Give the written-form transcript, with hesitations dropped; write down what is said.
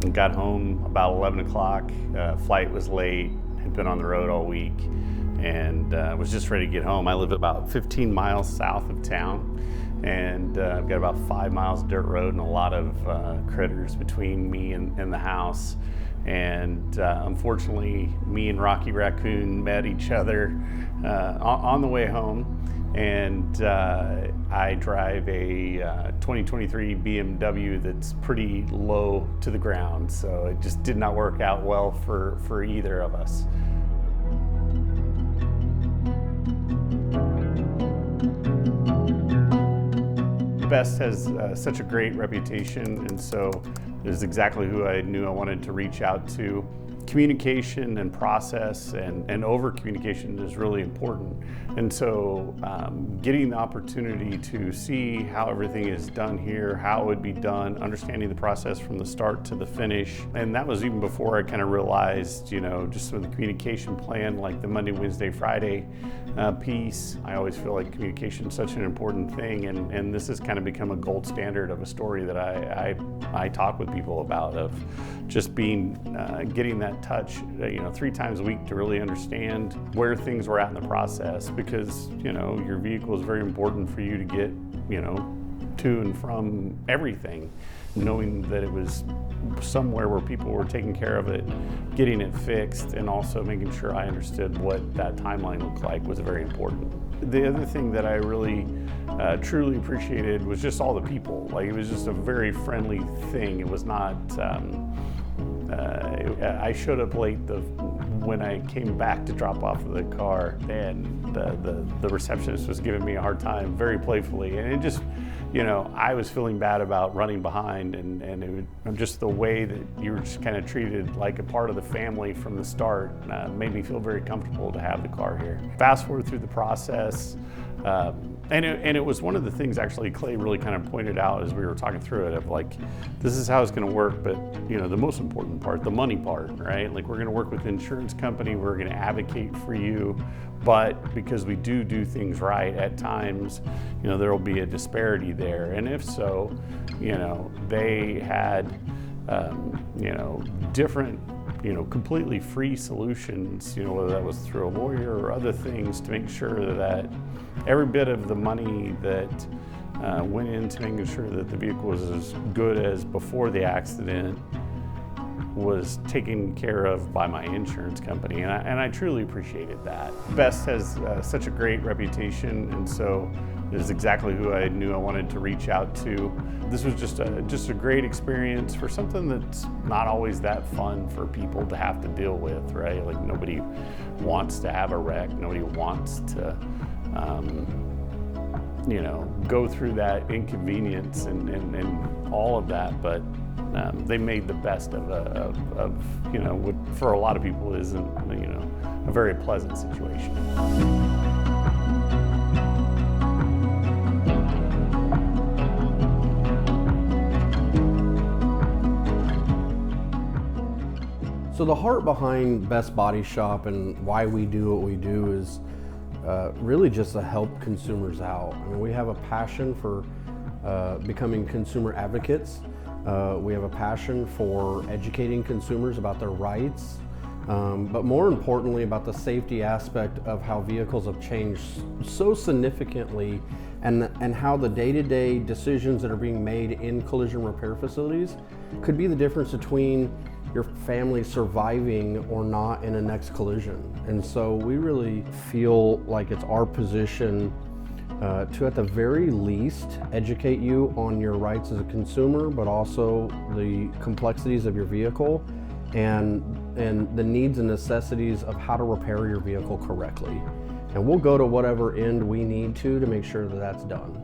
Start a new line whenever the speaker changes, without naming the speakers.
and got home about 11 o'clock. Flight was late, had been on the road all week, and was just ready to get home. I live about 15 miles south of town, and I've got about 5 miles of dirt road and a lot of critters between me and the house. And unfortunately, me and Rocky Raccoon met each other on the way home. And I drive a 2023 BMW that's pretty low to the ground, so it just did not work out well for either of us. Best has such a great reputation, and so it is exactly who I knew I wanted to reach out to. Communication and process and over communication is really important. And so getting the opportunity to see how everything is done here, how it would be done, understanding the process from the start to the finish. And that was even before I kind of realized, you know, just some of the communication plan, like the Monday, Wednesday, Friday piece. I always feel like communication is such an important thing, and this has kind of become a gold standard of a story that I talk with people about, of just being, getting that touch, 3 times a week to really understand where things were at in the process, because, your vehicle is very important for you to get, to and from everything. Knowing that it was somewhere where people were taking care of it, getting it fixed, and also making sure I understood what that timeline looked like was very important. The other thing that I really truly appreciated was just all the people. Like, it was just a very friendly thing. It was not, I showed up late when I came back to drop off the car, and the receptionist was giving me a hard time very playfully, and it just, I was feeling bad about running behind, and it was just the way that you were just kind of treated like a part of the family from the start made me feel very comfortable to have the car here. Fast forward through the process, and it was one of the things actually Clay really kind of pointed out as we were talking through it, of like, this is how it's going to work, but the most important part, the money part, right? Like, we're going to work with the insurance company, we're going to advocate for you, but because we do things right, at times, there will be a disparity there. And if so, they had, different, completely free solutions, whether that was through a lawyer or other things, to make sure that every bit of the money that went into making sure that the vehicle was as good as before the accident was taken care of by my insurance company, and I truly appreciated that. Best has such a great reputation, and so it is exactly who I knew I wanted to reach out to. This was just a great experience for something that's not always that fun for people to have to deal with, right? Like, nobody wants to have a wreck, nobody wants to go through that inconvenience and all of that, but they made the best of what for a lot of people isn't, a very pleasant situation.
So the heart behind Best Body Shop and why we do what we do is really just to help consumers out. I mean, we have a passion for becoming consumer advocates. We have a passion for educating consumers about their rights, but more importantly about the safety aspect of how vehicles have changed so significantly, and how the day-to-day decisions that are being made in collision repair facilities could be the difference between your family surviving or not in a next collision. And so we really feel like it's our position to, at the very least, educate you on your rights as a consumer, but also the complexities of your vehicle and the needs and necessities of how to repair your vehicle correctly. And we'll go to whatever end we need to make sure that that's done.